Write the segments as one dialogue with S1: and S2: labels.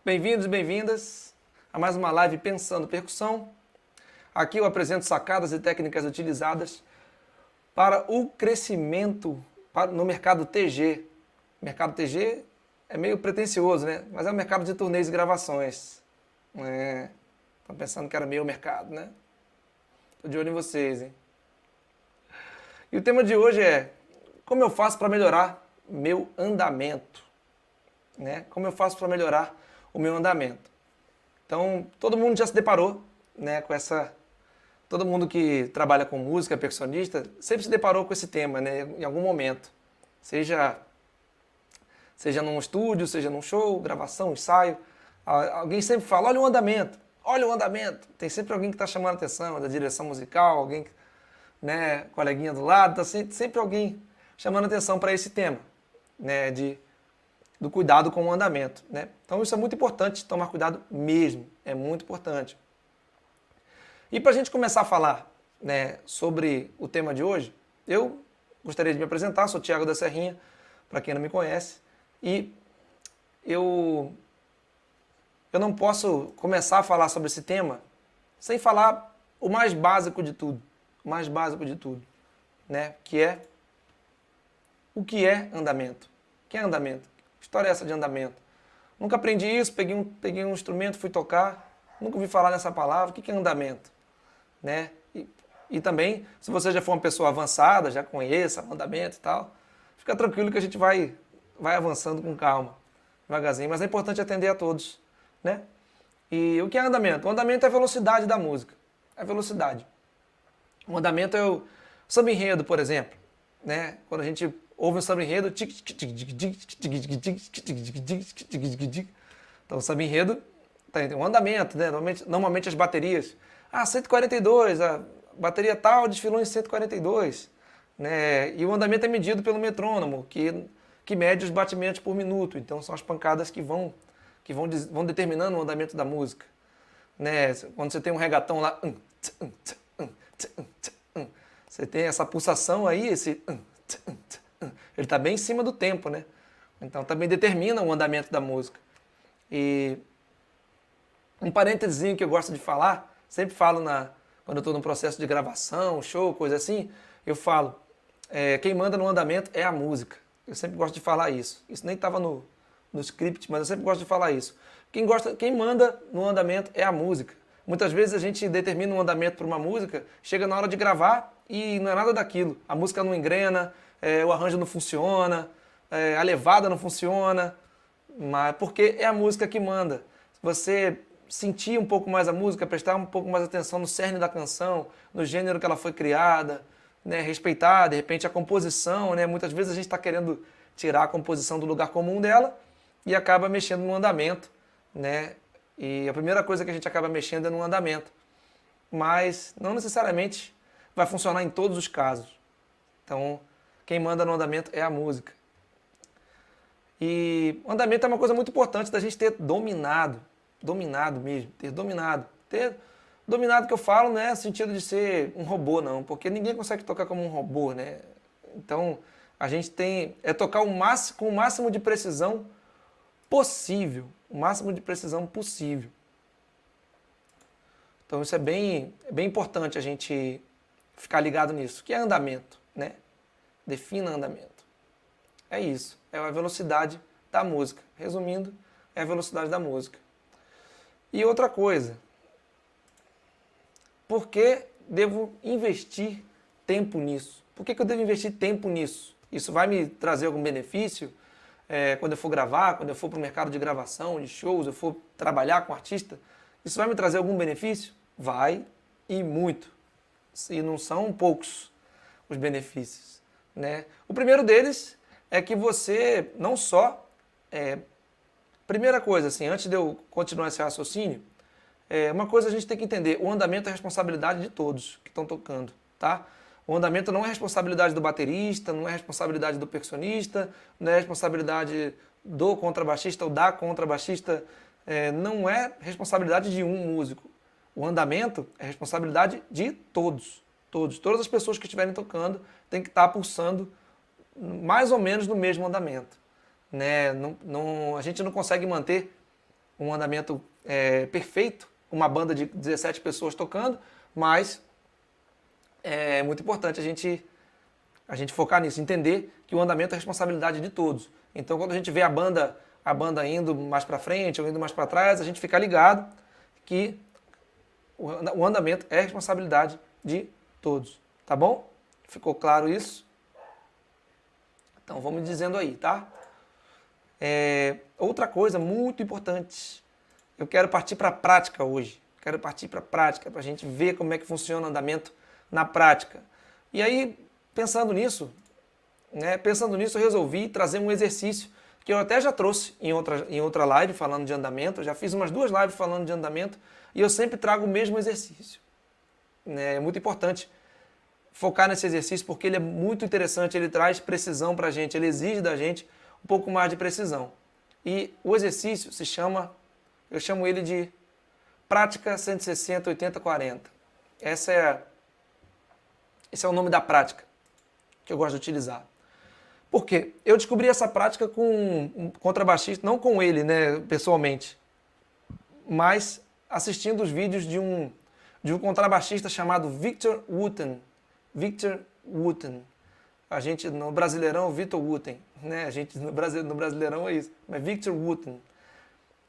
S1: Bem-vindos e bem-vindas a mais uma live Pensando Percussão. Aqui eu apresento sacadas e técnicas utilizadas para o crescimento no mercado TG. O mercado TG é meio pretensioso, né? Mas é o mercado de turnês e gravações. Estão pensando que era meio mercado, né? Tô de olho em vocês, hein? E o tema de hoje é como eu faço para melhorar meu andamento, né? Como eu faço para melhorar o meu andamento. Então, todo mundo já se deparou, né, com essa... Todo mundo que trabalha com música, percussionista, sempre se deparou com esse tema, né, em algum momento. Seja num estúdio, seja num show, gravação, ensaio. Alguém sempre fala, olha o andamento, olha o andamento. Tem sempre alguém que está chamando a atenção, da direção musical, alguém, né, coleguinha do lado, tá sempre alguém chamando a atenção para esse tema, né, do cuidado com o andamento, né? Então isso é muito importante, tomar cuidado mesmo, é muito importante. E para a gente começar a falar, né, sobre o tema de hoje, eu gostaria de me apresentar, sou Thiago da Serrinha, para quem não me conhece, e eu não posso começar a falar sobre esse tema sem falar o mais básico de tudo, né, que é o que é andamento. O que é andamento? Que história é essa de andamento? Nunca aprendi isso, peguei um instrumento, fui tocar, nunca ouvi falar nessa palavra. O que é andamento? Né? E também, se você já for uma pessoa avançada, já conheça andamento e tal, fica tranquilo que a gente vai avançando com calma, devagarzinho. Mas é importante atender a todos, né? E o que é andamento? O andamento é a velocidade da música. É a velocidade. O andamento é o samba enredo, por exemplo, né? Quando a gente ouve um samba enredo, então o samba enredo tem um andamento, né? Normalmente as baterias, 142, a bateria tal desfilou em 142, né? E o andamento é medido pelo metrônomo, que mede os batimentos por minuto. Então são as pancadas que vão determinando o andamento da música, né? Quando você tem um regatão lá, você tem essa pulsação aí, ele está bem em cima do tempo, né? Então também determina o andamento da música. E um parênteses que eu gosto de falar, sempre falo quando eu estou num processo de gravação, show, coisa assim, eu falo, quem manda no andamento é a música. Eu sempre gosto de falar isso. Isso nem estava no script, mas eu sempre gosto de falar isso. Quem manda no andamento é a música. Muitas vezes a gente determina um andamento para uma música, chega na hora de gravar e não é nada daquilo. A música não engrena, o arranjo não funciona, a levada não funciona, mas porque é a música que manda. Se você sentir um pouco mais a música, prestar um pouco mais atenção no cerne da canção, no gênero que ela foi criada, né, respeitar, de repente, a composição, né? Muitas vezes a gente está querendo tirar a composição do lugar comum dela e acaba mexendo no andamento, né? E a primeira coisa que a gente acaba mexendo é no andamento. Mas não necessariamente vai funcionar em todos os casos. Então, quem manda no andamento é a música. E o andamento é uma coisa muito importante da gente ter dominado mesmo, ter dominado. Ter dominado que eu falo não é no sentido de ser um robô, não, porque ninguém consegue tocar como um robô, né? Então, a gente tocar com o máximo de precisão possível, o máximo de precisão possível. Então isso é bem importante a gente ficar ligado nisso. O que é andamento, né? Defina andamento. É isso, é a velocidade da música. Resumindo, é a velocidade da música. E outra coisa, por que devo investir tempo nisso? Por que eu devo investir tempo nisso? Isso vai me trazer algum benefício? Quando eu for gravar, quando eu for para o mercado de gravação, de shows, eu for trabalhar com artista, isso vai me trazer algum benefício? Vai, e muito. E não são poucos os benefícios, né? O primeiro deles é que você não só... primeira coisa, assim, antes de eu continuar esse raciocínio, uma coisa a gente tem que entender, o andamento é responsabilidade de todos que estão tocando, tá? O andamento não é responsabilidade do baterista, não é responsabilidade do percussionista, não é responsabilidade do contrabaixista ou da contrabaixista, não é responsabilidade de um músico. O andamento é responsabilidade de todos. Todas as pessoas que estiverem tocando têm que estar pulsando mais ou menos no mesmo andamento, né? A gente não consegue manter um andamento perfeito, uma banda de 17 pessoas tocando, mas é muito importante a gente focar nisso, entender que o andamento é responsabilidade de todos. Então, quando a gente vê a banda indo mais para frente ou indo mais para trás, a gente fica ligado que o andamento é responsabilidade de todos, tá bom? Ficou claro isso? Então, vamos dizendo aí, tá? Outra coisa muito importante, eu quero partir para a prática hoje. Quero partir para a prática, para a gente ver como é que funciona o andamento na prática. E aí, pensando nisso, eu resolvi trazer um exercício que eu até já trouxe em outra live falando de andamento. Eu já fiz umas 2 lives falando de andamento e eu sempre trago o mesmo exercício. É muito importante focar nesse exercício porque ele é muito interessante, ele traz precisão para a gente, ele exige da gente um pouco mais de precisão. E o exercício se chama, eu chamo ele de prática 160, 80, 40. Esse é o nome da prática que eu gosto de utilizar. Por quê? Eu descobri essa prática com um contrabaixista, não com ele, né, pessoalmente, mas assistindo os vídeos de um contrabaixista chamado Victor Wooten. Victor Wooten. A gente no Brasileirão, Victor Wooten, né? A gente no Brasileirão é isso, mas Victor Wooten.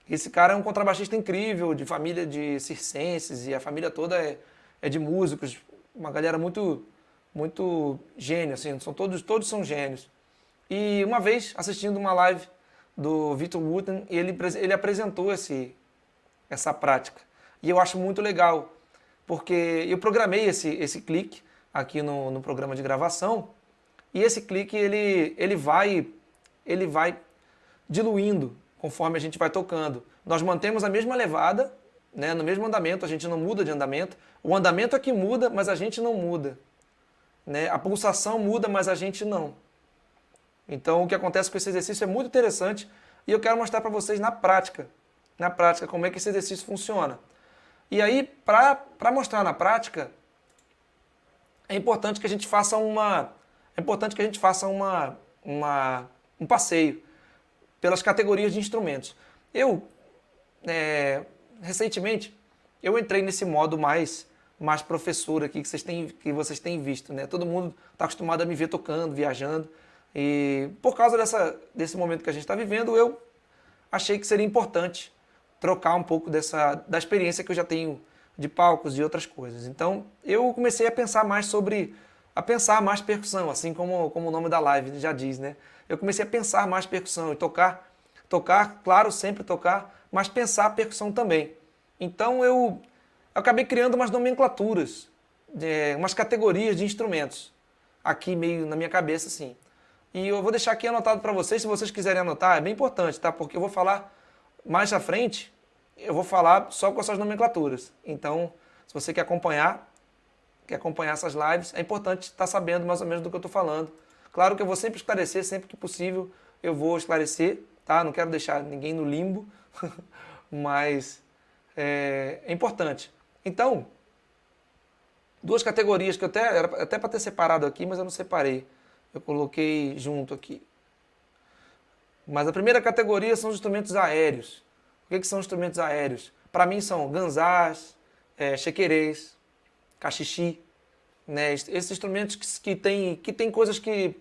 S1: Esse cara é um contrabaixista incrível, de família de circenses, e a família toda é de músicos, uma galera muito gênio, assim, todos são gênios. E uma vez, assistindo uma live do Victor Wooten, ele apresentou essa prática. E eu acho muito legal, porque eu programei esse clique aqui no programa de gravação, e esse clique ele vai diluindo conforme a gente vai tocando. Nós mantemos a mesma levada, né, no mesmo andamento, a gente não muda de andamento. O andamento é que muda, mas a gente não muda. Né? A pulsação muda, mas a gente não. Então, o que acontece com esse exercício é muito interessante e eu quero mostrar para vocês na prática, como é que esse exercício funciona. E aí, para mostrar na prática, é importante que a gente faça um passeio pelas categorias de instrumentos. Recentemente, eu entrei nesse modo mais professor aqui que vocês têm visto, né? Todo mundo está acostumado a me ver tocando, viajando. E por causa desse momento que a gente está vivendo, eu achei que seria importante trocar um pouco da experiência que eu já tenho de palcos e outras coisas. Então, eu comecei a pensar mais percussão, assim como o nome da live já diz, né? Eu comecei a pensar mais percussão e tocar, claro, sempre tocar, mas pensar a percussão também. Então, eu acabei criando umas nomenclaturas, umas categorias de instrumentos, aqui meio na minha cabeça, assim. E eu vou deixar aqui anotado para vocês, se vocês quiserem anotar, é bem importante, tá? Porque eu vou falar mais à frente, eu vou falar só com essas nomenclaturas. Então, se você quer acompanhar essas lives, é importante estar sabendo mais ou menos do que eu estou falando. Claro que eu vou sempre esclarecer, sempre que possível eu vou esclarecer, tá? Não quero deixar ninguém no limbo, mas é importante. Então, 2 categorias que era até para ter separado aqui, mas eu não separei. Eu coloquei junto aqui. Mas a primeira categoria são os instrumentos aéreos. O que são instrumentos aéreos? Para mim são ganzás, chequerês, cachixi, né? Esses instrumentos que tem coisas que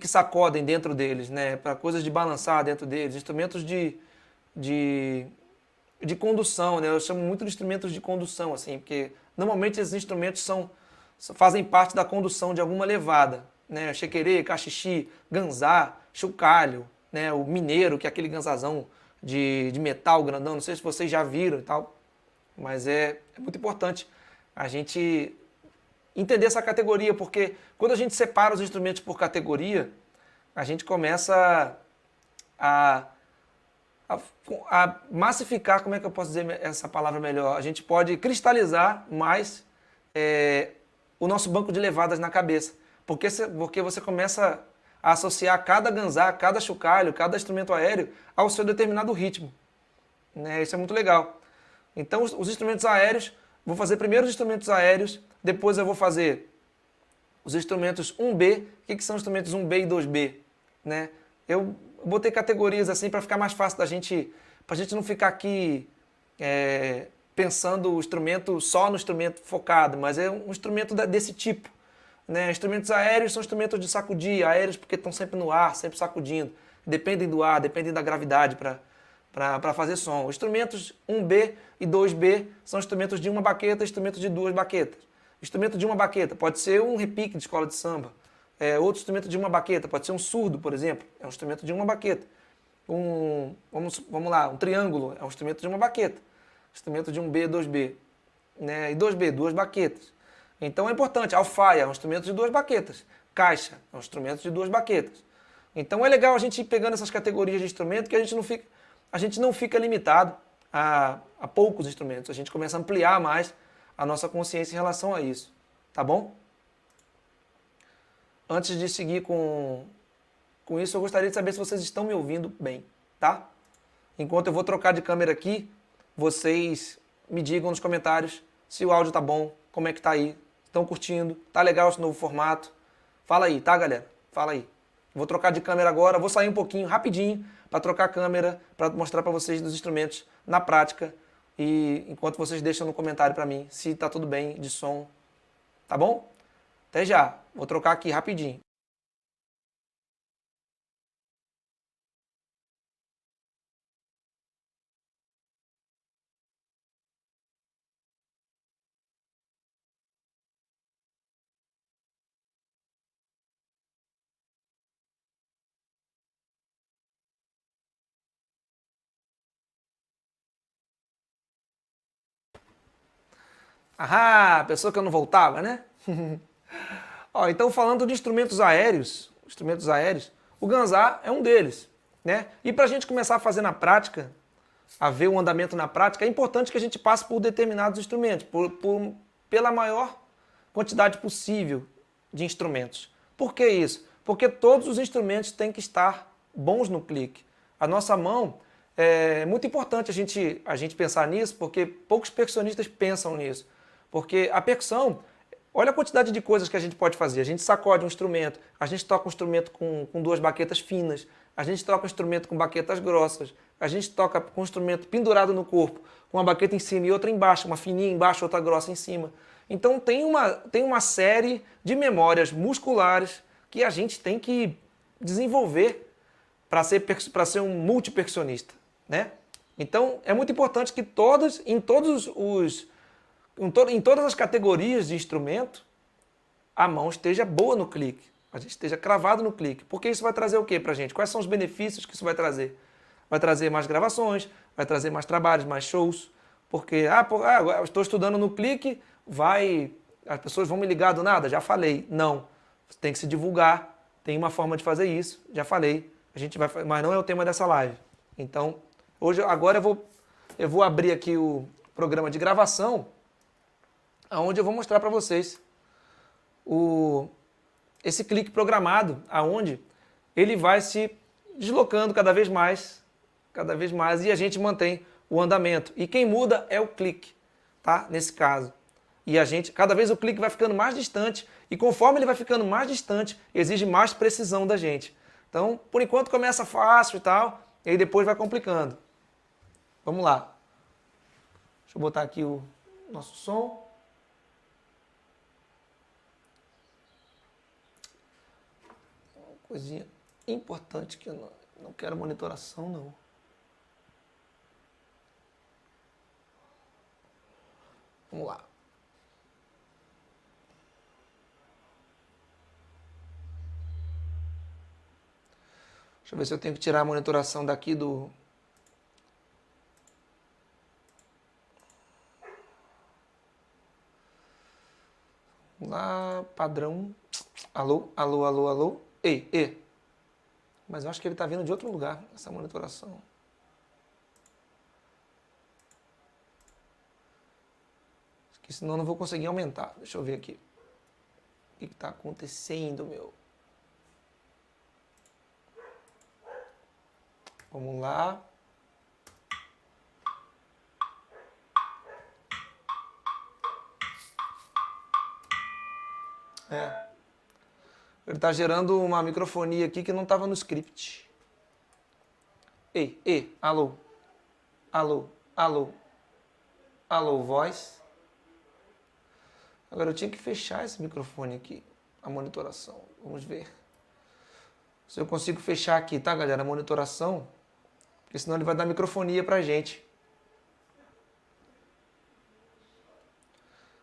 S1: sacodem dentro deles, né? Para coisas de balançar dentro deles, instrumentos de condução, né? Eu chamo muito de instrumentos de condução, assim, porque normalmente esses instrumentos fazem parte da condução de alguma levada, né? Chequerê, cachixi, ganzá, chocalho, né? O mineiro, que é aquele ganzazão de metal grandão, não sei se vocês já viram e tal, mas é muito importante a gente entender essa categoria, porque quando a gente separa os instrumentos por categoria, a gente começa a massificar, como é que eu posso dizer essa palavra melhor? A gente pode cristalizar mais o nosso banco de levadas na cabeça, porque você começa a associar cada ganzá, cada chocalho, cada instrumento aéreo ao seu determinado ritmo. Né? Isso é muito legal. Então, os instrumentos aéreos, vou fazer primeiro os instrumentos aéreos, depois eu vou fazer os instrumentos 1B. O que são os instrumentos 1B e 2B? Né? Eu botei categorias assim para ficar mais fácil da gente para a gente não ficar aqui pensando o instrumento só no instrumento focado, mas é um instrumento desse tipo. Né? Instrumentos aéreos são instrumentos de sacudir, aéreos porque estão sempre no ar, sempre sacudindo. Dependem do ar, dependem da gravidade para fazer som. Os instrumentos 1B e 2B são instrumentos de uma baqueta, instrumentos de duas baquetas. Instrumento de uma baqueta pode ser um repique de escola de samba. Outro instrumento de uma baqueta pode ser um surdo, por exemplo. É um instrumento de uma baqueta. Vamos lá, um triângulo é um instrumento de uma baqueta. Instrumento de 1B e 2B. Né? E 2B, duas baquetas. Então é importante. Alfaia é um instrumento de duas baquetas. Caixa é um instrumento de duas baquetas. Então é legal a gente ir pegando essas categorias de instrumento que a gente não fica limitado a poucos instrumentos. A gente começa a ampliar mais a nossa consciência em relação a isso. Tá bom? Antes de seguir com isso, eu gostaria de saber se vocês estão me ouvindo bem, tá? Enquanto eu vou trocar de câmera aqui, vocês me digam nos comentários se o áudio tá bom, como é que tá aí. Estão curtindo? Tá legal esse novo formato? Fala aí, tá, galera? Fala aí. Vou trocar de câmera agora, vou sair um pouquinho, rapidinho, para trocar a câmera, para mostrar para vocês dos instrumentos na prática. E enquanto vocês deixam no comentário para mim se tá tudo bem de som, tá bom? Até já. Vou trocar aqui rapidinho. Ah, pensou que eu não voltava, né? Ó, então falando de instrumentos aéreos, o ganzá é um deles, né? E para a gente começar a fazer na prática, a ver o andamento na prática, é importante que a gente passe por determinados instrumentos, pela maior quantidade possível de instrumentos. Por que isso? Porque todos os instrumentos têm que estar bons no clique. A nossa mão, é muito importante a gente pensar nisso, porque poucos percussionistas pensam nisso. Porque a percussão, olha a quantidade de coisas que a gente pode fazer. A gente sacode um instrumento, a gente toca um instrumento com duas baquetas finas, a gente toca um instrumento com baquetas grossas, a gente toca com um instrumento pendurado no corpo, com uma baqueta em cima e outra embaixo, uma fininha embaixo, outra grossa em cima. Então tem uma série de memórias musculares que a gente tem que desenvolver para ser um multipercussionista, né? Então é muito importante que em todas as categorias de instrumento, a mão esteja boa no clique, a gente esteja cravado no clique. Porque isso vai trazer o que para a gente? Quais são os benefícios que isso vai trazer? Vai trazer mais gravações, vai trazer mais trabalhos, mais shows. Porque, estou estudando no clique, as pessoas vão me ligar do nada? Já falei. Não, tem que se divulgar, tem uma forma de fazer isso, já falei. Mas não é o tema dessa live. Então, agora eu vou abrir aqui o programa de gravação, onde eu vou mostrar para vocês esse clique programado, aonde ele vai se deslocando cada vez mais, e a gente mantém o andamento. E quem muda é o clique, tá? Nesse caso. E cada vez o clique vai ficando mais distante, e conforme ele vai ficando mais distante, exige mais precisão da gente. Então, por enquanto começa fácil e tal, e aí depois vai complicando. Vamos lá. Deixa eu botar aqui o nosso som. Uma coisinha importante que eu não quero monitoração, não. Vamos lá. Deixa eu ver se eu tenho que tirar a monitoração daqui do... Vamos lá, padrão. Alô, alô, alô, alô. Ei. Mas eu acho que ele está vindo de outro lugar, essa monitoração. Porque senão eu não vou conseguir aumentar. Deixa eu ver aqui. O que está acontecendo, meu? Vamos lá. Ele está gerando uma microfonia aqui que não estava no script. Ei, alô. Alô, alô, alô, voz. Agora eu tinha que fechar esse microfone aqui, a monitoração. Vamos ver se eu consigo fechar aqui, tá, galera? A monitoração, porque senão ele vai dar microfonia pra gente.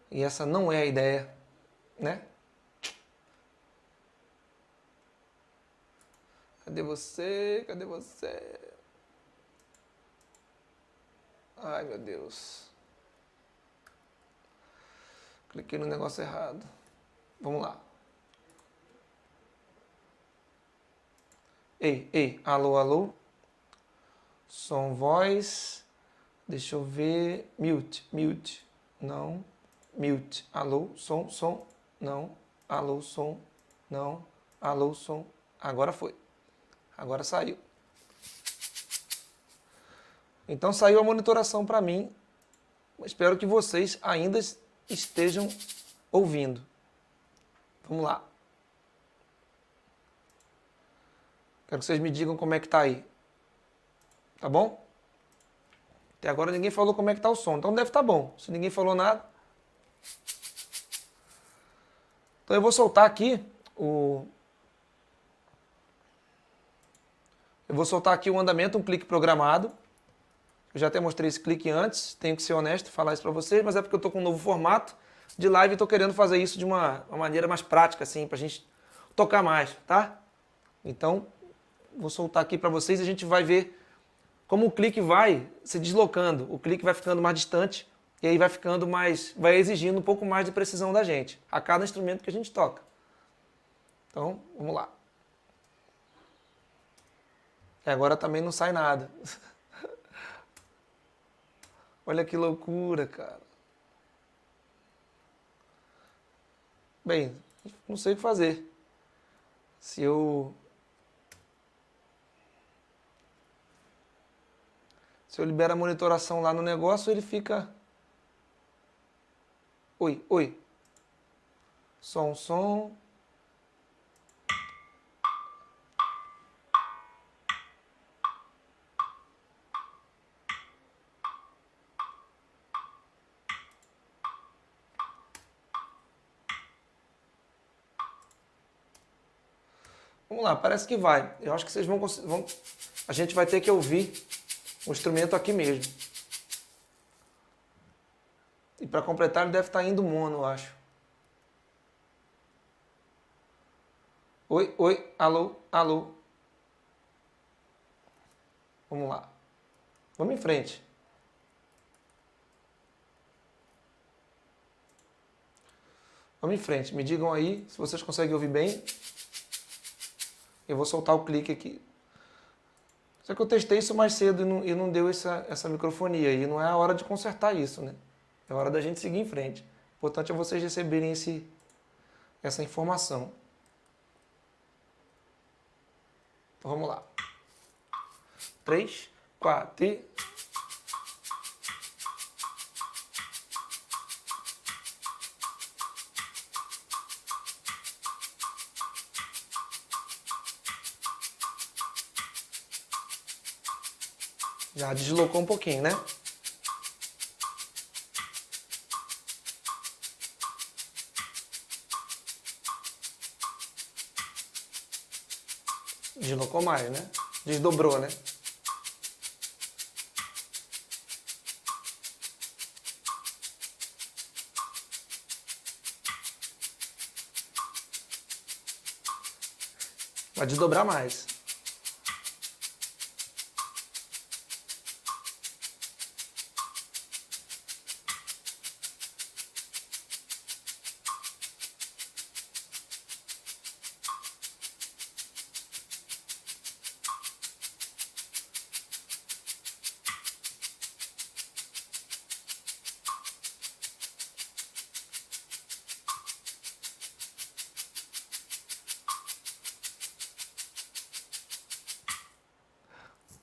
S1: E essa não é a ideia, né? Cadê você? Cadê você? Ai, meu Deus. Cliquei no negócio errado. Vamos lá. Ei, alô, alô. Som, voz. Deixa eu ver. Mute. Não. Mute. Alô, som. Não. Alô, som. Não. Alô, som. Agora foi. Agora saiu. Então saiu a monitoração para mim. Espero que vocês ainda estejam ouvindo. Vamos lá. Quero que vocês me digam como é que tá aí. Tá bom? Até agora ninguém falou como é que tá o som. Então deve estar bom. Se ninguém falou nada. Então eu vou soltar aqui o... Eu vou soltar aqui o andamento, um clique programado. Eu já até mostrei esse clique antes, tenho que ser honesto e falar isso para vocês, mas é porque eu estou com um novo formato de live e estou querendo fazer isso de uma maneira mais prática, assim, para a gente tocar mais, tá? Então, vou soltar aqui para vocês e a gente vai ver como o clique vai se deslocando. O clique vai ficando mais distante e aí vai ficando mais, vai exigindo um pouco mais de precisão da gente, a cada instrumento que a gente toca. Então, vamos lá. E agora também não sai nada. Olha que loucura, cara. Bem, não sei o que fazer. Se eu libero a monitoração lá no negócio, ele fica... Oi. Som. Vamos lá, parece que vai. Eu acho que vocês vão... A gente vai ter que ouvir o instrumento aqui mesmo. E para completar ele deve estar indo mono, eu acho. Oi, alô. Vamos lá. Vamos em frente. Vamos em frente. Me digam aí se vocês conseguem ouvir bem. Eu vou soltar o clique aqui. Só que eu testei isso mais cedo e não deu essa microfonia. E não é a hora de consertar isso, né? É hora da gente seguir em frente. O importante é vocês receberem essa informação. Então vamos lá. 3, 4 e... Já deslocou um pouquinho, né? Deslocou mais, né? Desdobrou, né? Vai desdobrar mais.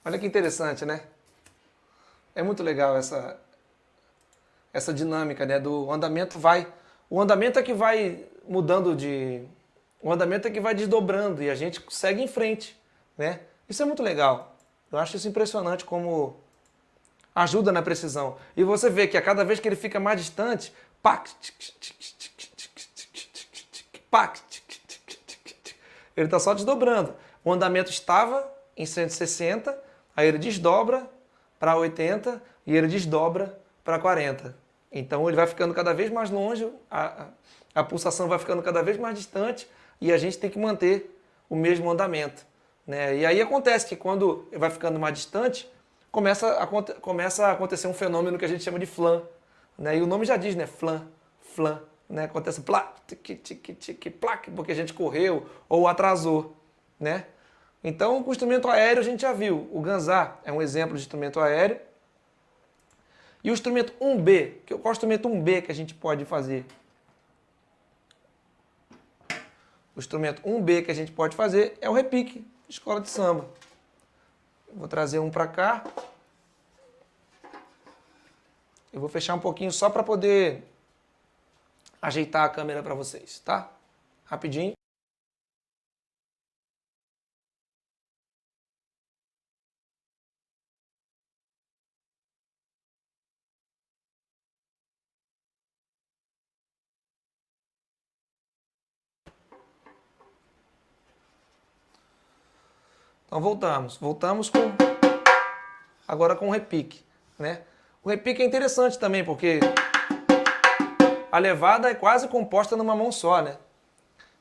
S1: Olha que interessante, né? É muito legal essa dinâmica, né? Do andamento vai... O andamento é que vai mudando de... O andamento é que vai desdobrando e a gente segue em frente, né? Isso é muito legal. Eu acho isso impressionante como ajuda na precisão. E você vê que a cada vez que ele fica mais distante, pac, pac, ele está só desdobrando. O andamento estava em 160, aí ele desdobra para 80 e ele desdobra para 40. Então ele vai ficando cada vez mais longe, a pulsação vai ficando cada vez mais distante e a gente tem que manter o mesmo andamento, né? E aí acontece que quando vai ficando mais distante, começa a acontecer um fenômeno que a gente chama de flan, né? E o nome já diz, né? Flan, né? Acontece plá, plac, porque a gente correu ou atrasou, né? Então, com o instrumento aéreo a gente já viu. O ganzá é um exemplo de instrumento aéreo. E o instrumento 1B, qual é o instrumento 1B que a gente pode fazer? O instrumento 1B que a gente pode fazer é o repique, escola de samba. Vou trazer um para cá. Eu vou fechar um pouquinho só para poder ajeitar a câmera para vocês, tá? Rapidinho. Então voltamos agora com o repique, né? O repique é interessante também porque a levada é quase composta numa mão só, né?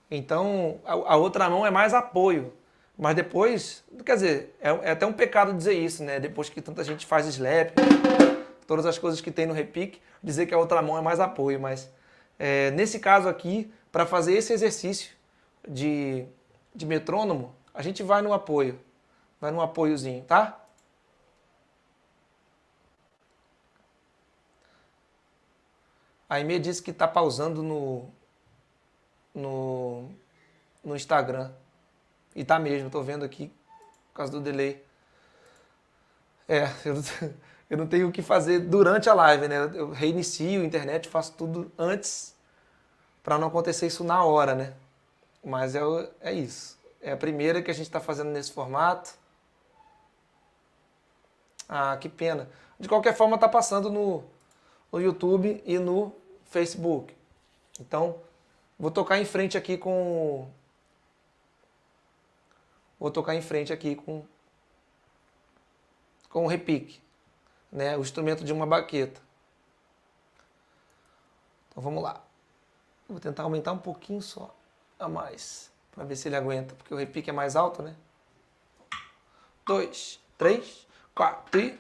S1: Então a outra mão é mais apoio, mas depois, quer dizer, é até um pecado dizer isso, né? Depois que tanta gente faz slap, todas as coisas que tem no repique, dizer que a outra mão é mais apoio, mas nesse caso aqui, para fazer esse exercício de metrônomo, a gente vai no apoio. Vai no apoiozinho, tá? A Aimee disse que tá pausando no Instagram. E tá mesmo, tô vendo aqui por causa do delay. Eu não tenho o que fazer durante a live, né? Eu reinicio a internet, faço tudo antes para não acontecer isso na hora, né? Mas é isso. É a primeira que a gente está fazendo nesse formato. Ah, que pena. De qualquer forma, tá passando no YouTube e no Facebook. Então, vou tocar em frente aqui com... Vou tocar em frente aqui com o repique, né? O instrumento de uma baqueta. Então, vamos lá. Vou tentar aumentar um pouquinho só, a mais, para ver se ele aguenta, porque o repique é mais alto, né? 2, 3, 4 e...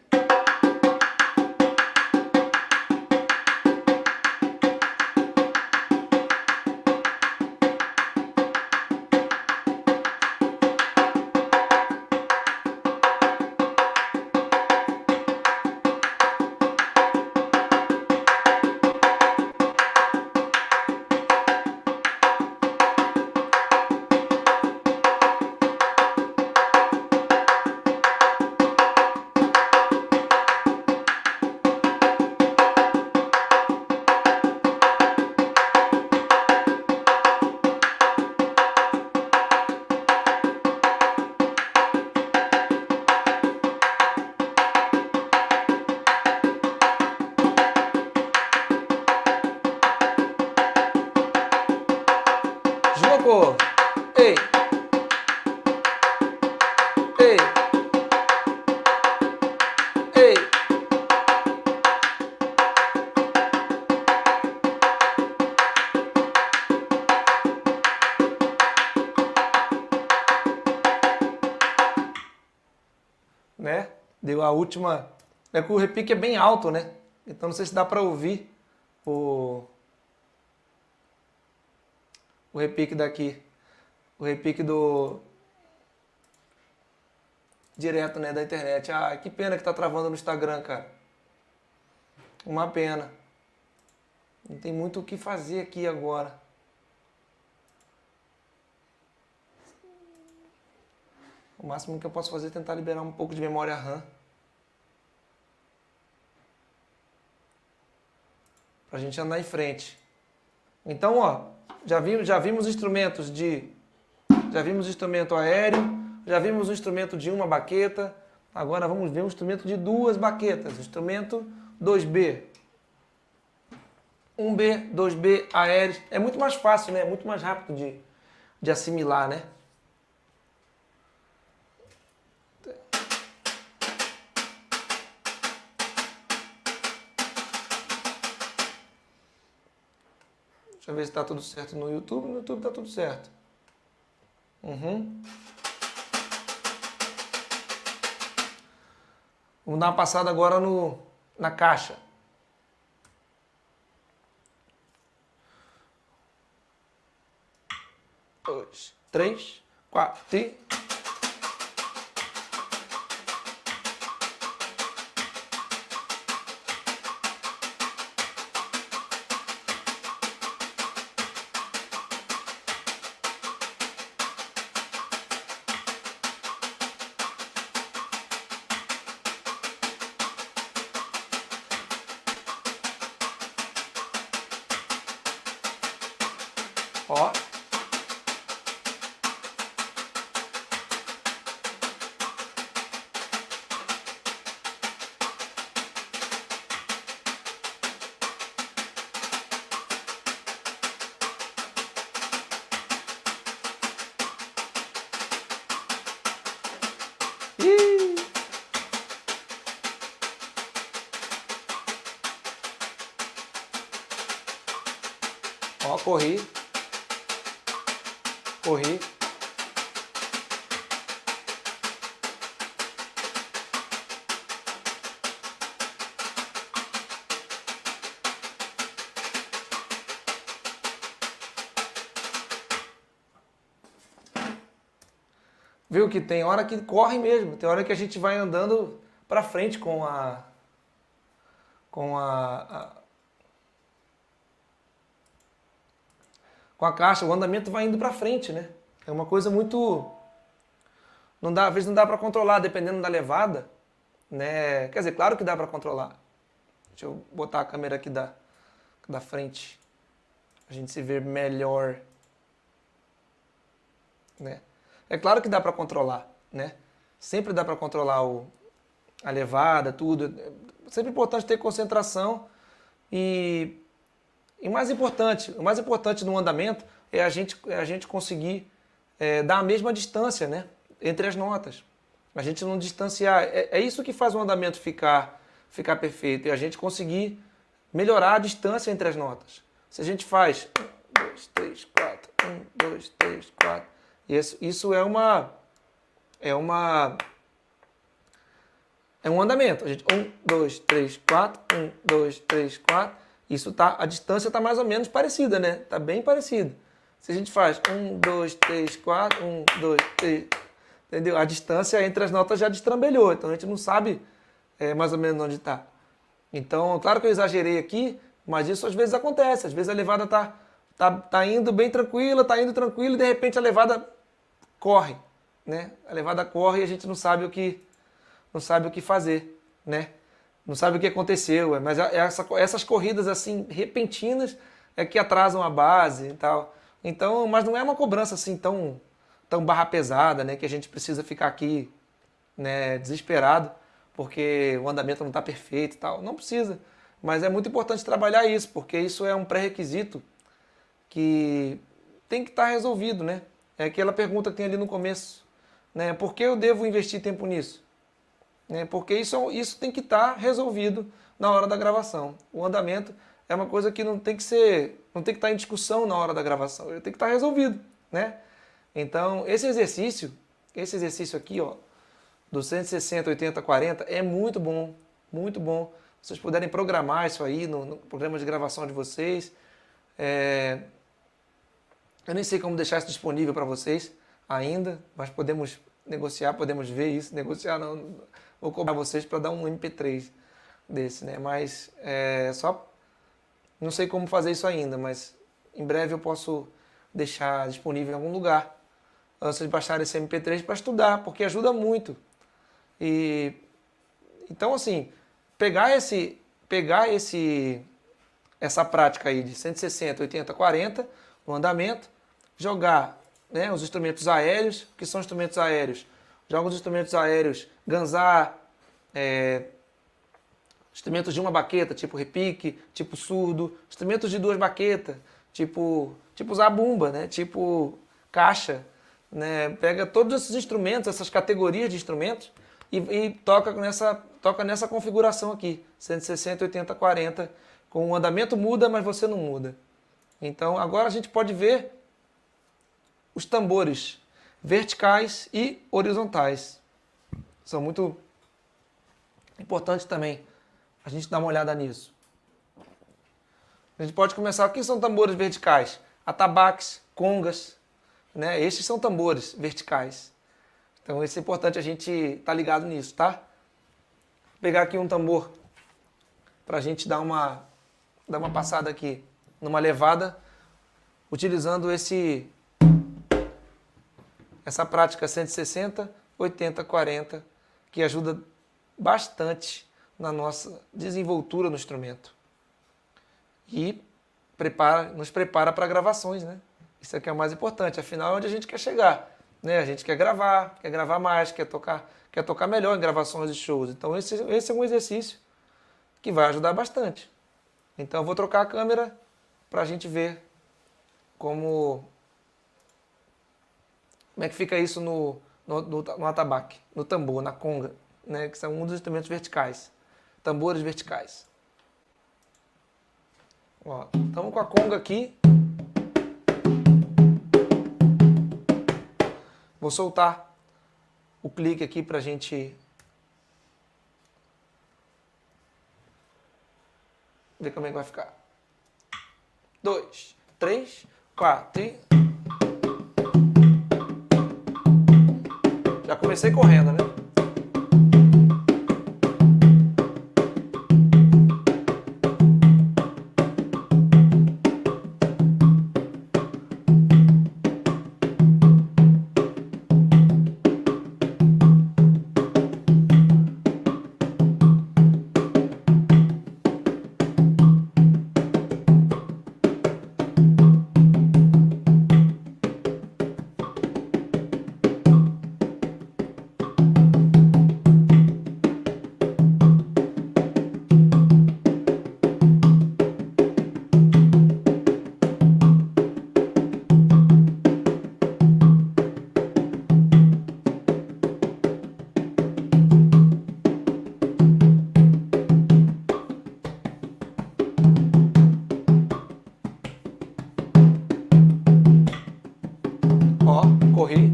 S1: Jogou! Ei! Ei! Ei! Né? Deu a última... É que o repique é bem alto, né? Então não sei se dá para ouvir o repique daqui. O repique do... Direto, né? Da internet. Ah, que pena que tá travando no Instagram, cara. Uma pena. Não tem muito o que fazer aqui agora. O máximo que eu posso fazer é tentar liberar um pouco de memória RAM. Pra gente andar em frente. Então, ó, já vimos instrumentos de... Já vimos instrumento aéreo, já vimos o instrumento de uma baqueta, Agora vamos ver um instrumento de duas baquetas. Instrumento 2B. 1B, 2B, aéreos. É muito mais fácil, né? É muito mais rápido de assimilar, né? Deixa eu ver se está tudo certo no YouTube. No YouTube está tudo certo. Vamos dar uma passada agora na caixa. Dois, três, quatro e... Ó. Ih. Ó, corri. Corri. Viu que tem hora que corre mesmo, tem hora que a gente vai andando para frente com a caixa, o andamento vai indo para frente, né? É uma coisa muito não dá, às vezes não dá para controlar dependendo da levada, né? Quer dizer, claro que dá para controlar. Deixa eu botar a câmera aqui da frente, a gente se ver melhor, né? É claro que dá para controlar, né? Sempre dá para controlar a levada, tudo. É sempre importante ter concentração e o mais importante no andamento é a gente conseguir dar a mesma distância, né, entre as notas. A gente não distanciar. É isso que faz o andamento ficar perfeito. É a gente conseguir melhorar a distância entre as notas. Se a gente faz 1, 2, 3, 4, 1, 2, 3, 4. Isso é um andamento. A gente 1, 2, 3, 4, 1, 2, 3, 4. A distância está mais ou menos parecida, né? Está bem parecida. Se a gente faz 1, 2, 3, 4, 1, 2, 3, entendeu? A distância entre as notas já destrambelhou, então a gente não sabe mais ou menos onde está. Então, claro que eu exagerei aqui, mas isso às vezes acontece. Às vezes a levada tá indo bem tranquila, tá indo tranquila e de repente a levada corre, né? A levada corre e a gente não sabe o que fazer, né? Não sabe o que aconteceu, mas essas corridas assim repentinas é que atrasam a base e tal. Então, mas não é uma cobrança assim tão barra pesada, né, que a gente precisa ficar aqui, né, desesperado porque o andamento não está perfeito e tal. Não precisa, mas é muito importante trabalhar isso, porque isso é um pré-requisito que tem que estar resolvido, né? É aquela pergunta que tem ali no começo, né? Por que eu devo investir tempo nisso? Porque isso tem que estar resolvido na hora da gravação. O andamento é uma coisa que não tem que estar em discussão na hora da gravação, ele tem que estar resolvido, né? Então, esse exercício aqui, ó, do 160, 80, 40 é muito bom, muito bom. Se vocês puderem programar isso aí no programa de gravação de vocês, eu nem sei como deixar isso disponível para vocês ainda, mas podemos negociar, podemos ver isso, negociar não, vou cobrar vocês para dar um MP3 desse, né? Mas só não sei como fazer isso ainda, mas em breve eu posso deixar disponível em algum lugar antes de baixar esse MP3 para estudar, porque ajuda muito. E então assim, pegar essa prática aí de 160, 80, 40 no andamento, jogar, né, os instrumentos aéreos, que são instrumentos aéreos, Já alguns instrumentos aéreos, ganzá, instrumentos de uma baqueta, tipo repique, tipo surdo, instrumentos de duas baquetas, tipo zabumba, né? Tipo caixa, né? Pega todos esses instrumentos, essas categorias de instrumentos e toca nessa configuração aqui, 160, 80, 40, com o andamento muda, mas você não muda. Então agora a gente pode ver os tambores verticais e horizontais. São muito importantes também a gente dar uma olhada nisso. A gente pode começar. O que são tambores verticais? Atabaques, congas, né? Esses são tambores verticais. Então isso é importante a gente estar ligado nisso, tá? Vou pegar aqui um tambor para a gente dar uma passada aqui numa levada, utilizando essa prática 160, 80, 40, que ajuda bastante na nossa desenvoltura no instrumento. E nos prepara para gravações, né? Isso aqui é o mais importante, afinal é onde a gente quer chegar, né? A gente quer gravar mais, quer tocar melhor em gravações e shows. Então esse é um exercício que vai ajudar bastante. Então eu vou trocar a câmera para a gente ver como é que fica isso no atabaque, no tambor, na conga, né? Que são um dos instrumentos verticais, tambores verticais. Ó, estamos com a conga aqui. Vou soltar o clique aqui para a gente ver como é que vai ficar. 2, 3, 4 e... Já comecei correndo, né? Ó, corri.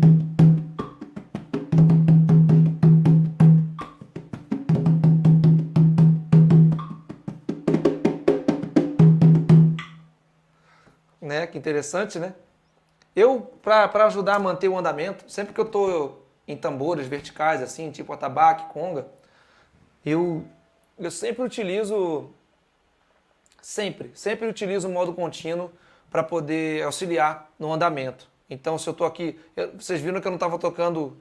S1: Né? Que interessante, né? Eu, para ajudar a manter o andamento, sempre que eu estou em tambores verticais, assim, tipo atabaque, conga, eu sempre utilizo o modo contínuo para poder auxiliar no andamento. Então, se eu estou aqui, vocês viram que eu não estava tocando...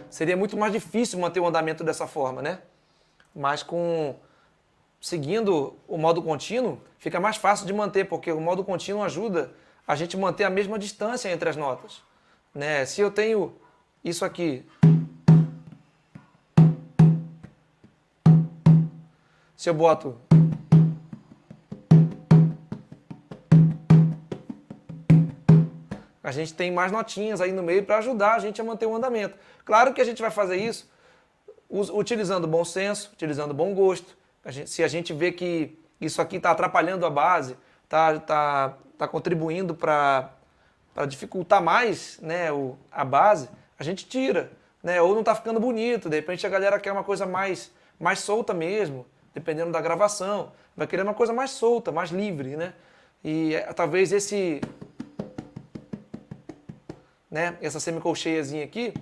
S1: Seria muito mais difícil manter o andamento dessa forma, né? Mas seguindo o modo contínuo, fica mais fácil de manter, porque o modo contínuo ajuda a gente manter a mesma distância entre as notas, né? Se eu tenho isso aqui, se eu boto... A gente tem mais notinhas aí no meio para ajudar a gente a manter o andamento. Claro que a gente vai fazer isso utilizando bom senso, utilizando bom gosto. Se a gente vê que isso aqui está atrapalhando a base, tá contribuindo para dificultar mais, né, a base, a gente tira, né? Ou não está ficando bonito, de repente a galera quer uma coisa mais solta mesmo, dependendo da gravação. Vai querer uma coisa mais solta, mais livre, né? E talvez né, essa semicolcheiazinha aqui,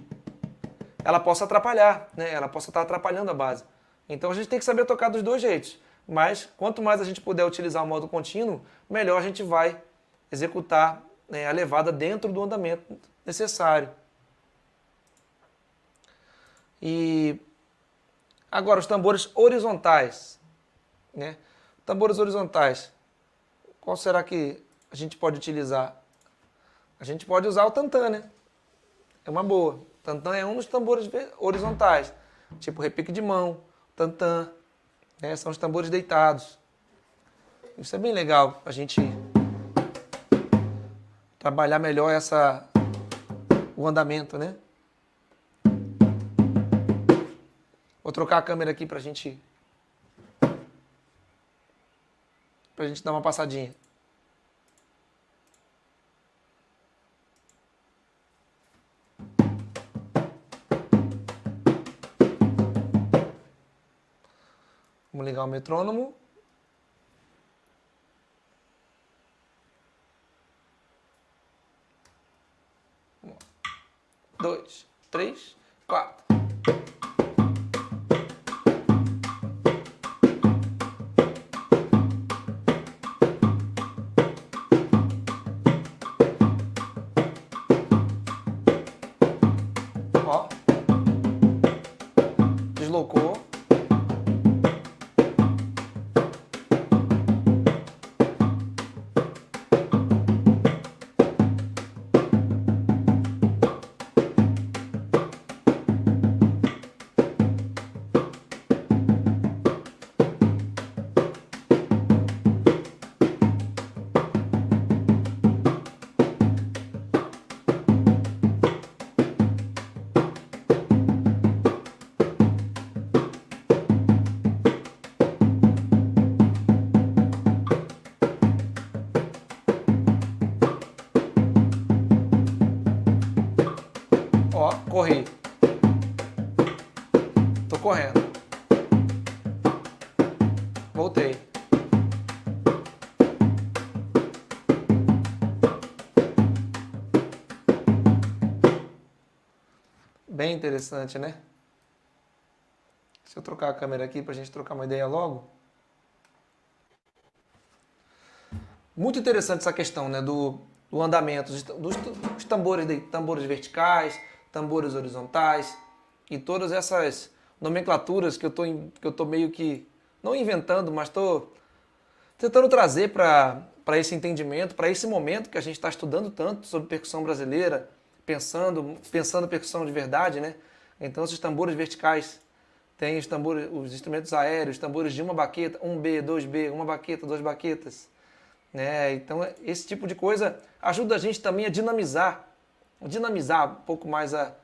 S1: ela possa atrapalhar, né? Ela possa estar atrapalhando a base. Então a gente tem que saber tocar dos dois jeitos. Mas quanto mais a gente puder utilizar o modo contínuo, melhor a gente vai executar, né, a levada dentro do andamento necessário. E agora os tambores horizontais, né? Tambores horizontais. Qual será que a gente pode utilizar? a gente pode usar o tantã, né? É uma boa. O tantã é um dos tambores horizontais, tipo repique de mão, tantã, né? São os tambores deitados. Isso é bem legal, a gente trabalhar melhor o andamento, né? Vou trocar a câmera aqui pra gente dar uma passadinha. Vamos ligar o metrônomo. Um, dois, três, quatro. Ó. Deslocou. Ó, corri. Tô correndo. Voltei. Bem interessante, né? Deixa eu trocar a câmera aqui pra gente trocar uma ideia logo. Muito interessante essa questão, né, do andamento, dos tambores verticais, tambores horizontais e todas essas nomenclaturas que eu tô meio que, não inventando, mas estou tentando trazer para esse entendimento, para esse momento que a gente está estudando tanto sobre percussão brasileira, pensando percussão de verdade, né? Então esses tambores verticais tem os instrumentos aéreos, tambores de uma baqueta, 1B, 2B, uma baqueta, duas baquetas, né? Então esse tipo de coisa ajuda a gente também a dinamizar um pouco mais a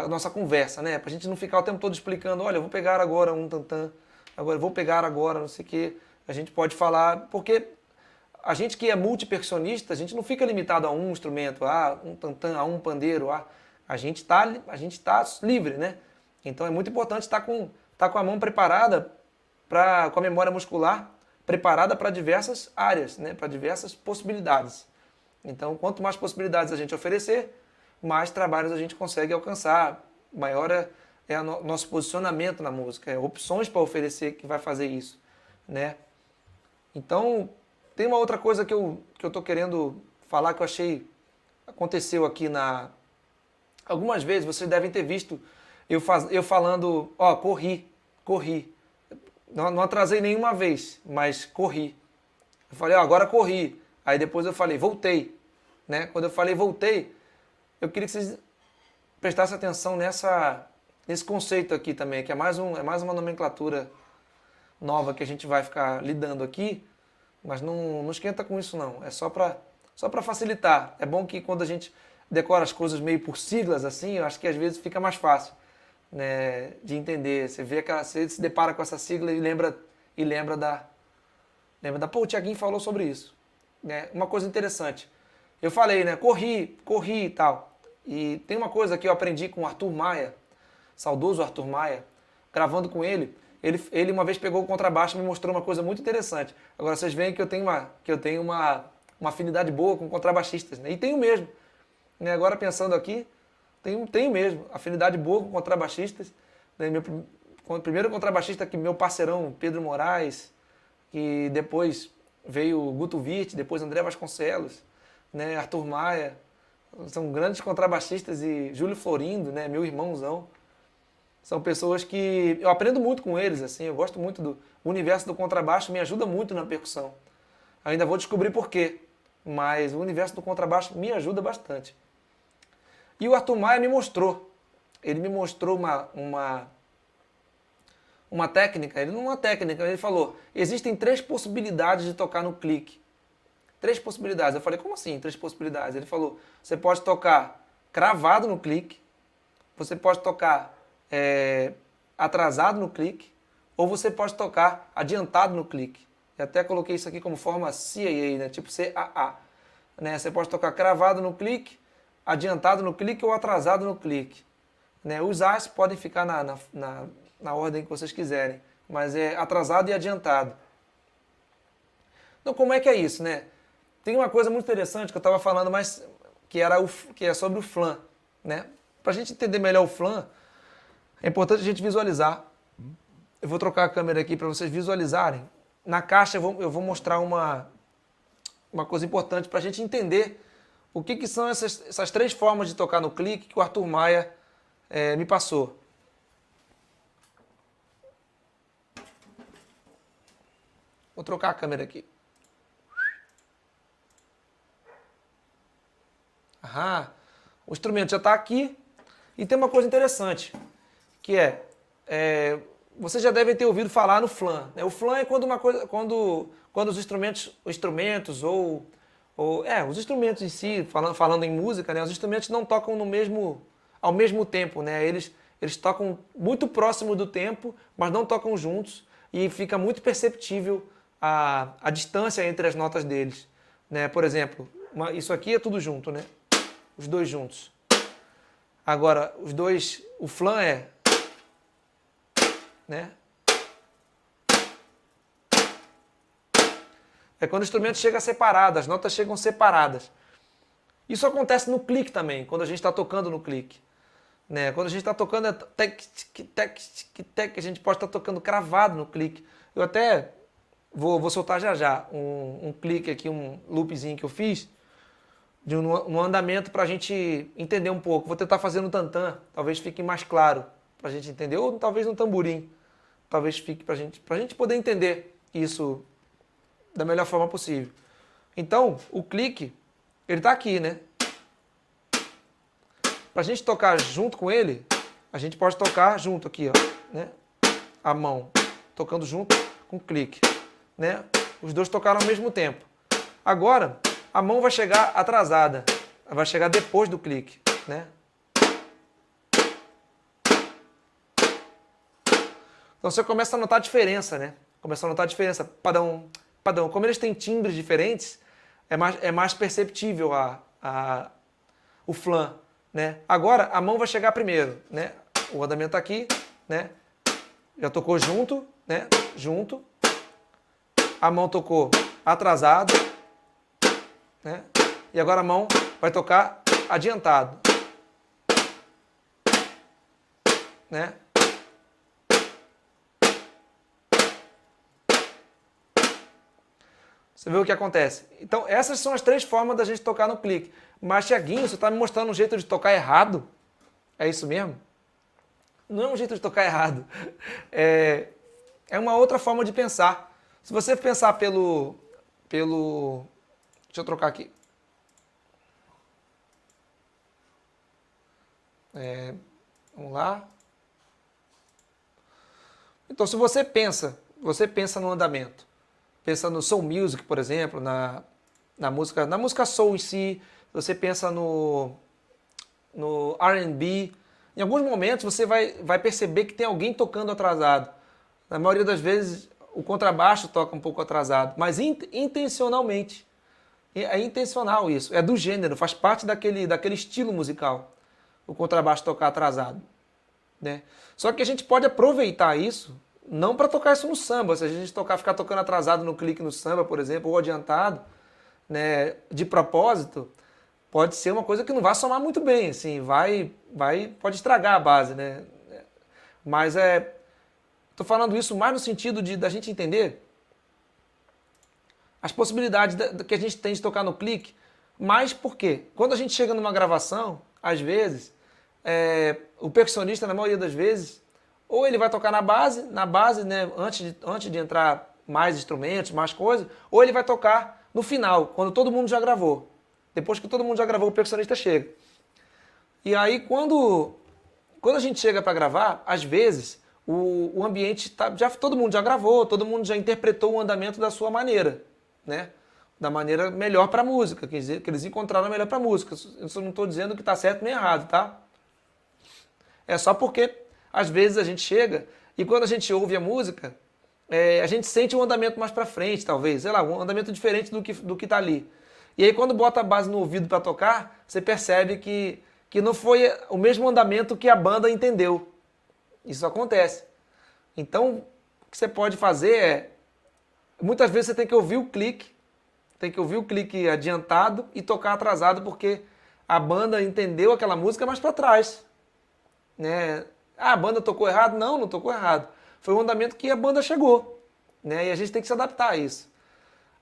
S1: nossa conversa, né? Pra gente não ficar o tempo todo explicando, olha, eu vou pegar agora um tantã, agora eu vou pegar agora não sei o quê. A gente pode falar, porque a gente que é multipercussionista, a gente não fica limitado a um instrumento, a um tantã, a um pandeiro, a gente tá livre, né? Então é muito importante estar com a mão preparada com a memória muscular preparada para diversas áreas, né? Para diversas possibilidades. Então, quanto mais possibilidades a gente oferecer, mais trabalhos a gente consegue alcançar, maior é o nosso posicionamento na música, opções para oferecer que vai fazer isso, né? Então, tem uma outra coisa que eu estou querendo falar que eu achei, aconteceu aqui algumas vezes, vocês devem ter visto eu falando, ó, corri. Não atrasei nenhuma vez, mas corri. Eu falei, ó, agora corri. Aí depois eu falei, voltei. Né? Quando eu falei voltei, eu queria que vocês prestassem atenção nesse conceito aqui também, que é mais uma nomenclatura nova que a gente vai ficar lidando aqui, mas não esquenta com isso não, é só para facilitar. É bom que quando a gente decora as coisas meio por siglas assim, eu acho que às vezes fica mais fácil, né, de entender. Você se depara com essa sigla e lembra pô, o Thiaguinho falou sobre isso, né? Uma coisa interessante. Eu falei, né, corri e tal. E tem uma coisa que eu aprendi com o Arthur Maia, saudoso Arthur Maia, gravando com ele. Ele uma vez pegou o contrabaixo e me mostrou uma coisa muito interessante. Agora vocês veem que eu tenho uma afinidade boa com contrabaixistas, né? E tenho mesmo. Né? Agora pensando aqui, tenho mesmo afinidade boa com contrabaixistas. Né? O primeiro contrabaixista que meu parceirão, Pedro Moraes, que depois veio Guto Virt, depois André Vasconcelos, né? Arthur Maia, são grandes contrabaixistas, e Júlio Florindo, né? Meu irmãozão. São pessoas que eu aprendo muito com eles, assim, eu gosto muito do universo do contrabaixo, me ajuda muito na percussão. Ainda vou descobrir por quê, mas o universo do contrabaixo me ajuda bastante. E o Arthur Maia me mostrou. Ele me mostrou uma técnica, ele falou, existem 3 possibilidades de tocar no clique. 3 possibilidades. Eu falei, como assim 3 possibilidades? Ele falou, você pode tocar cravado no clique, você pode tocar atrasado no clique, ou você pode tocar adiantado no clique. Eu até coloquei isso aqui como forma CAA, né? Tipo CAA. Né? Você pode tocar cravado no clique, adiantado no clique ou atrasado no clique. Né? Os As podem ficar na ordem que vocês quiserem, mas é atrasado e adiantado. Então, como é que é isso, né? Tem uma coisa muito interessante que eu estava falando, mas que é sobre o flam, né? Para a gente entender melhor o flam, é importante a gente visualizar. Eu vou trocar a câmera aqui para vocês visualizarem. Na caixa eu vou mostrar uma coisa importante para a gente entender o que são essas 3 formas de tocar no clique que o Arthur Maia me passou. Vou trocar a câmera aqui. O instrumento já está aqui. E tem uma coisa interessante, que vocês já devem ter ouvido falar no flam. Né? O flam é quando os instrumentos ou os instrumentos em si, falando em música, né? Os instrumentos não tocam ao mesmo tempo, né? Eles tocam muito próximo do tempo, mas não tocam juntos e fica muito perceptível a distância entre as notas deles. Né? Por exemplo, isso aqui é tudo junto, né? Os 2 juntos. Agora, o flam né? É quando o instrumento chega separado, as notas chegam separadas. Isso acontece no clique também, quando a gente está tocando no clique. Né? Quando a gente está tocando, a gente pode estar tocando cravado no clique. Eu até vou soltar já um clique aqui, um loopzinho que eu fiz, de um andamento para a gente entender um pouco. Vou tentar fazer no tantã, talvez fique mais claro para a gente entender, ou talvez no tamborim, talvez fique para a gente poder entender isso da melhor forma possível. Então, o clique, ele está aqui, né? Para a gente tocar junto com ele, a gente pode tocar junto aqui, ó, né? A mão, tocando junto com o clique, né? Os 2 tocaram ao mesmo tempo. Agora, a mão vai chegar atrasada, vai chegar depois do clique, né? Então você começa a notar a diferença, né? Começa a notar a diferença. Padrão. Como eles têm timbres diferentes, é mais perceptível o flam, né? Agora a mão vai chegar primeiro, né? O andamento aqui, né? Já tocou junto, né? Junto. A mão tocou atrasado, né? E agora a mão vai tocar adiantado, né? Você vê o que acontece. Então, essas são as 3 formas da gente tocar no clique. Mas, Thiaguinho, você está me mostrando um jeito de tocar errado? É isso mesmo? Não é um jeito de tocar errado. É uma outra forma de pensar. Se você pensar pelo... Deixa eu trocar aqui. Vamos lá. Então, se você pensa no andamento, pensa no soul music, por exemplo, na música soul em si, você pensa no R&B, em alguns momentos você vai perceber que tem alguém tocando atrasado. Na maioria das vezes o contrabaixo toca um pouco atrasado, mas intencionalmente. É intencional isso, é do gênero, faz parte daquele estilo musical, o contrabaixo tocar atrasado. Né? Só que a gente pode aproveitar isso, não para tocar isso no samba. Se a gente ficar tocando atrasado no clique no samba, por exemplo, ou adiantado, né, de propósito, pode ser uma coisa que não vai somar muito bem, assim, pode estragar a base, né? Mas tô falando isso mais no sentido da gente entender as possibilidades que a gente tem de tocar no clique, mas por quê? Quando a gente chega numa gravação, às vezes, o percussionista, na maioria das vezes, ou ele vai tocar na base, né, antes de entrar mais instrumentos, mais coisas, ou ele vai tocar no final, quando todo mundo já gravou. Depois que todo mundo já gravou, o percussionista chega. E aí, quando a gente chega para gravar, às vezes, o ambiente todo mundo já gravou, todo mundo já interpretou o andamento da sua maneira, né? Da maneira melhor para a música, quer dizer, que eles encontraram melhor para a música. Eu não estou dizendo que está certo nem errado, tá? É só porque, às vezes, a gente chega e quando a gente ouve a música, a gente sente um andamento mais para frente, talvez, sei lá, um andamento diferente do que tá ali. E aí, quando bota a base no ouvido para tocar, você percebe que não foi o mesmo andamento que a banda entendeu. Isso acontece. Então, o que você pode fazer muitas vezes você tem que ouvir o clique, adiantado e tocar atrasado, porque a banda entendeu aquela música mais para trás, né? Ah, a banda tocou errado? Não, não tocou errado. Foi o andamento que a banda chegou, né? E a gente tem que se adaptar a isso.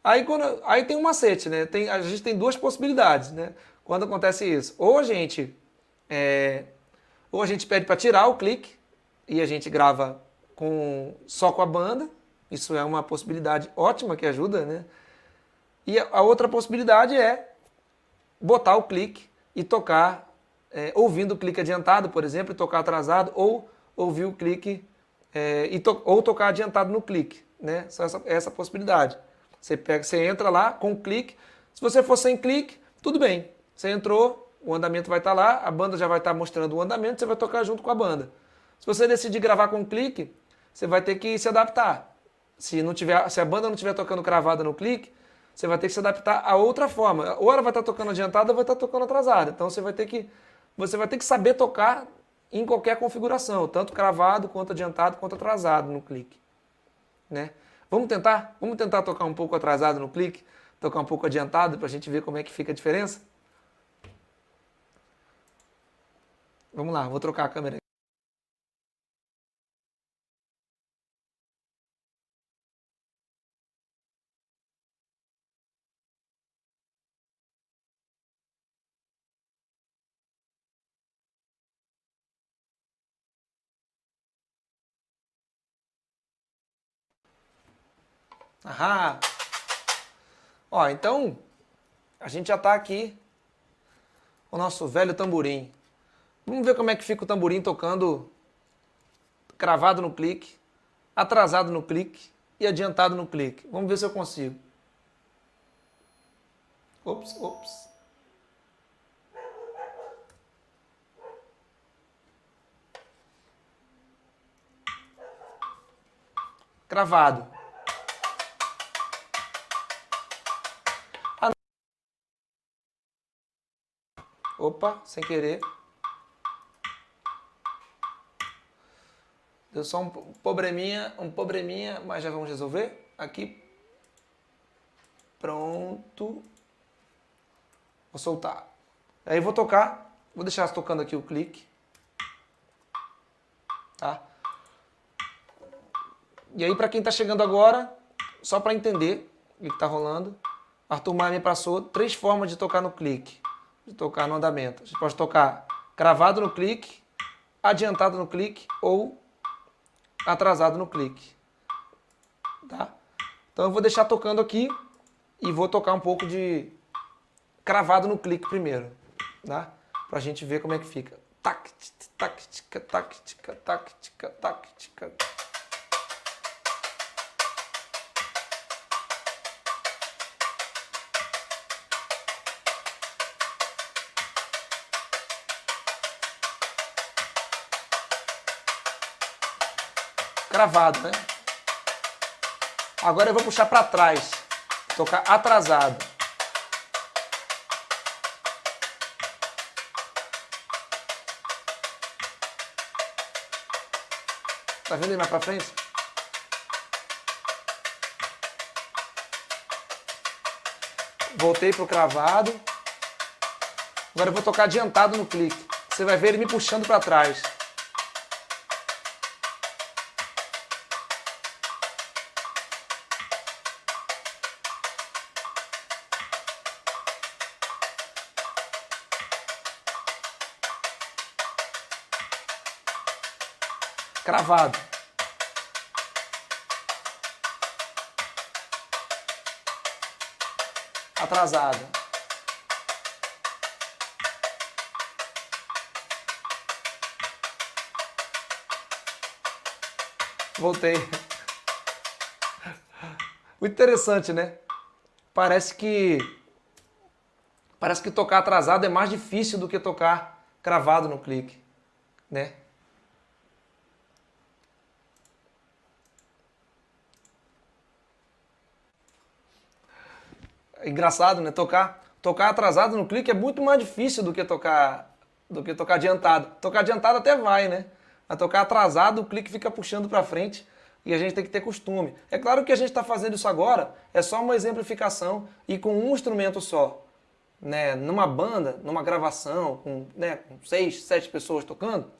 S1: Aí tem um macete, né? A gente tem duas possibilidades, né? Quando acontece isso. É, ou a gente pede para tirar o clique e a gente grava só com a banda. Isso é uma possibilidade ótima que ajuda, né? E a outra possibilidade é botar o clique e tocar, ouvindo o clique adiantado, por exemplo, e tocar atrasado, ou ouvir o clique ou tocar adiantado no clique, né? Só essa possibilidade. Você entra lá com o clique. Se você for sem clique, tudo bem. Você entrou, o andamento vai estar lá, a banda já vai estar mostrando o andamento, você vai tocar junto com a banda. Se você decidir gravar com clique, você vai ter que se adaptar. Se a banda não estiver tocando cravada no clique, você vai ter que se adaptar a outra forma. Ou ela vai estar tocando adiantada ou vai estar tocando atrasada. Então você vai ter que saber tocar em qualquer configuração, tanto cravado, quanto adiantado, quanto atrasado no clique, né? Vamos tentar? Vamos tentar tocar um pouco atrasado no clique, tocar um pouco adiantado para a gente ver como é que fica a diferença? Vamos lá, vou trocar a câmera. Ahá! Ó, então, a gente já está aqui com o nosso velho tamborim. Vamos ver como é que fica o tamborim tocando cravado no clique, atrasado no clique e adiantado no clique. Vamos ver se eu consigo. Ops, ops. Cravado. Opa, sem querer. Deu só um probleminha, mas já vamos resolver. Aqui. Pronto. Vou soltar. Aí vou tocar. Vou deixar tocando aqui o clique. Tá? E aí, para quem está chegando agora, só para entender o que está rolando, Arthur Maia me passou 3 formas de tocar no clique, de tocar no andamento. Você pode tocar cravado no clique, adiantado no clique ou atrasado no clique. Tá? Então eu vou deixar tocando aqui e vou tocar um pouco de cravado no clique primeiro, tá? Pra gente ver como é que fica. Tac, tac, tica, tac, tica, tac, tica, tac, tica. Cravado, né? Agora eu vou puxar para trás, tocar atrasado. Tá vendo aí mais para frente? Voltei pro cravado. Agora eu vou tocar adiantado no clique. Você vai ver ele me puxando para trás. Cravado. atrasada. Voltei. Muito interessante, né? Parece que tocar atrasado é mais difícil do que tocar cravado no clique, né? É engraçado, né? Tocar atrasado no clique é muito mais difícil do que tocar adiantado. Tocar adiantado até vai, né? Mas tocar atrasado, o clique fica puxando para frente e a gente tem que ter costume. É claro que a gente está fazendo isso agora, é só uma exemplificação e com um instrumento só. Né? Numa banda, numa gravação, com 6, 7 pessoas tocando,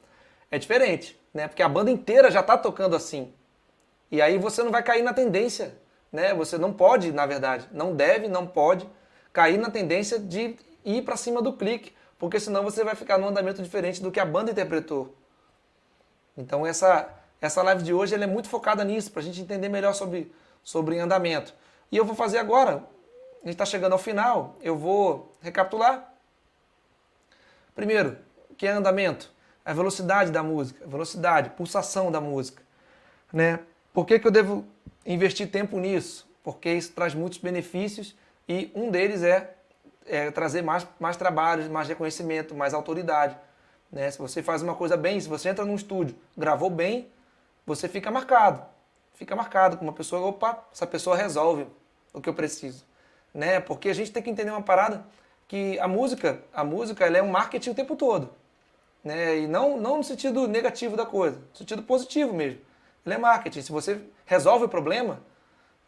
S1: é diferente, né? Porque a banda inteira já está tocando assim. E aí você não vai cair na tendência, né? Você não pode, na verdade, não deve, não pode cair na tendência de ir para cima do clique, porque senão você vai ficar num andamento diferente do que a banda interpretou. Então essa live de hoje ela é muito focada nisso, para a gente entender melhor sobre andamento. E eu vou fazer agora, a gente está chegando ao final, eu vou recapitular. Primeiro, o que é andamento? A velocidade da música, velocidade, pulsação da música, né? Por que eu devo investir tempo nisso? Porque isso traz muitos benefícios e um deles é trazer mais trabalhos, mais reconhecimento, mais autoridade. Né? Se você faz uma coisa bem, se você entra num estúdio, gravou bem, você fica marcado. Fica marcado com uma pessoa, opa, essa pessoa resolve o que eu preciso. Né? Porque a gente tem que entender uma parada que a música ela é um marketing o tempo todo. Né? E não no sentido negativo da coisa, no sentido positivo mesmo. Ele é marketing. Se você resolve o problema,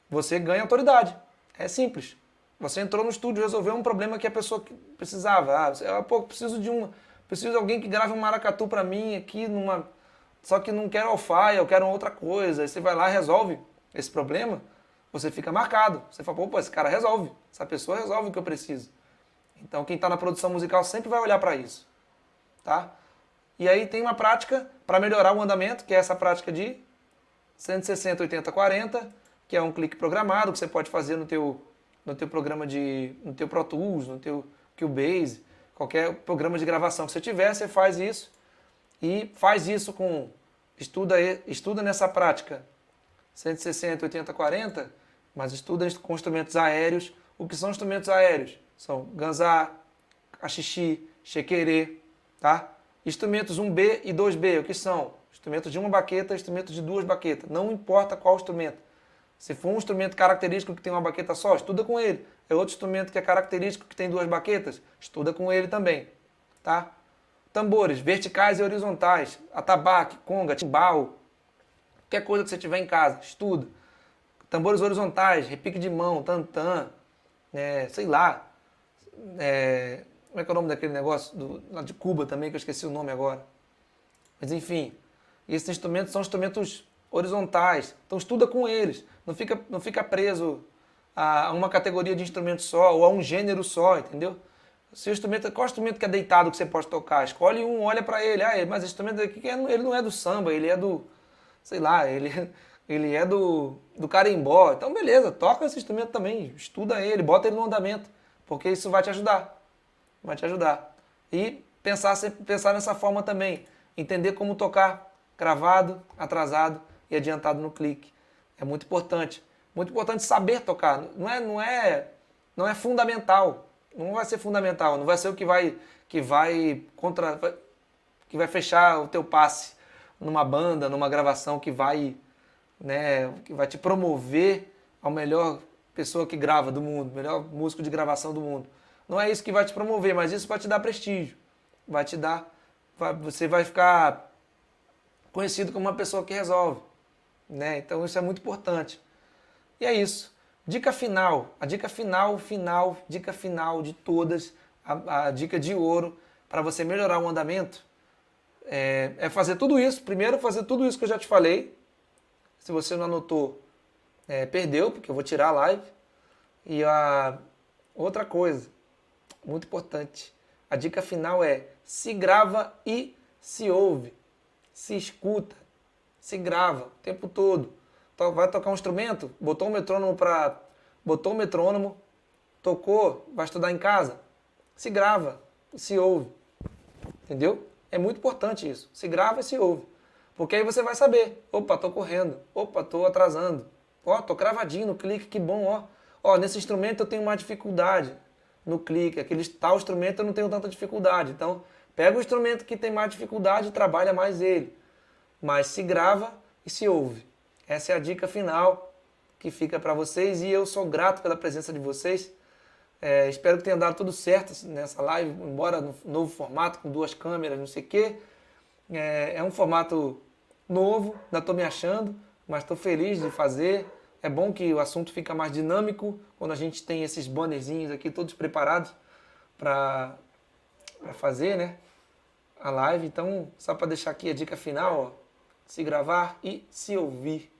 S1: você ganha autoridade. É simples. Você entrou no estúdio e resolveu um problema que a pessoa precisava. Preciso de alguém que grave um maracatu para mim aqui só que não quero alfaia, eu quero outra coisa. Aí você vai lá e resolve esse problema, você fica marcado. Você fala, pô, esse cara resolve. Essa pessoa resolve o que eu preciso. Então quem está na produção musical sempre vai olhar para isso. Tá? E aí tem uma prática para melhorar o andamento, que é essa prática de 160, 80, 40, que é um clique programado que você pode fazer no teu programa no teu Pro Tools, no teu Cubase, qualquer programa de gravação que você tiver, você faz isso e faz isso estuda nessa prática 160, 80, 40, mas estuda com instrumentos aéreos. O que são instrumentos aéreos? São ganzá, cachixi, chequerê, tá? Instrumentos 1B e 2B, o que são? Instrumentos de uma baqueta, instrumentos de duas baquetas. Não importa qual instrumento. Se for um instrumento característico que tem uma baqueta só, estuda com ele. É outro instrumento que é característico que tem duas baquetas, estuda com ele também. Tá? Tambores verticais e horizontais, atabaque, conga, timbal, qualquer coisa que você tiver em casa, estuda. Tambores horizontais, repique de mão, tantã, sei lá. Como é que é o nome daquele negócio lá de Cuba também, que eu esqueci o nome agora. Mas enfim, esses instrumentos são instrumentos horizontais, então estuda com eles. Não fica preso a uma categoria de instrumento só ou a um gênero só, entendeu? Qual instrumento que é deitado que você pode tocar? Escolhe um, olha para ele. Mas esse instrumento aqui ele não é do samba, ele é do, sei lá, ele é do carimbó. Então beleza, toca esse instrumento também, estuda ele, bota ele no andamento, porque isso vai te ajudar. Vai te ajudar. E pensar nessa forma também, entender como tocar cravado, atrasado e adiantado no clique. É muito importante. Muito importante saber tocar. Não é fundamental. Não vai ser fundamental. Não vai ser o que vai fechar o teu passe numa banda, numa gravação que vai te promover ao melhor pessoa que grava do mundo, melhor músico de gravação do mundo. Não é isso que vai te promover, mas isso vai te dar prestígio. Você vai ficar conhecido como uma pessoa que resolve. Né? Então isso é muito importante. E é isso. Dica final, a dica dica final de todas, a dica de ouro para você melhorar o andamento é fazer tudo isso. Primeiro, fazer tudo isso que eu já te falei. Se você não anotou, perdeu, porque eu vou tirar a live. E a outra coisa, muito importante, a dica final é: se grava e se ouve, se escuta, se grava o tempo todo. Vai tocar um instrumento, botou o metrônomo, tocou, vai estudar em casa, se grava e se ouve. Entendeu? É muito importante isso. Se grava e se ouve. Porque aí você vai saber. Opa, tô correndo. Opa, tô atrasando. Ó, tô cravadinho no clique, que bom, ó. Ó, nesse instrumento eu tenho uma dificuldade no clique. Aquele tal instrumento eu não tenho tanta dificuldade. Então, pega o instrumento que tem mais dificuldade e trabalha mais ele. Mas se grava e se ouve. Essa é a dica final que fica para vocês. E eu sou grato pela presença de vocês. Espero que tenha dado tudo certo nessa live, embora no novo formato, com 2 câmeras, não sei o quê. É um formato novo, ainda estou me achando, mas estou feliz de fazer. É bom que o assunto fica mais dinâmico quando a gente tem esses bannerzinhos aqui todos preparados para fazer, né, a live. Então, só para deixar aqui a dica final, ó, se gravar e se ouvir.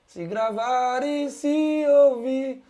S1: Se gravar e se ouvir.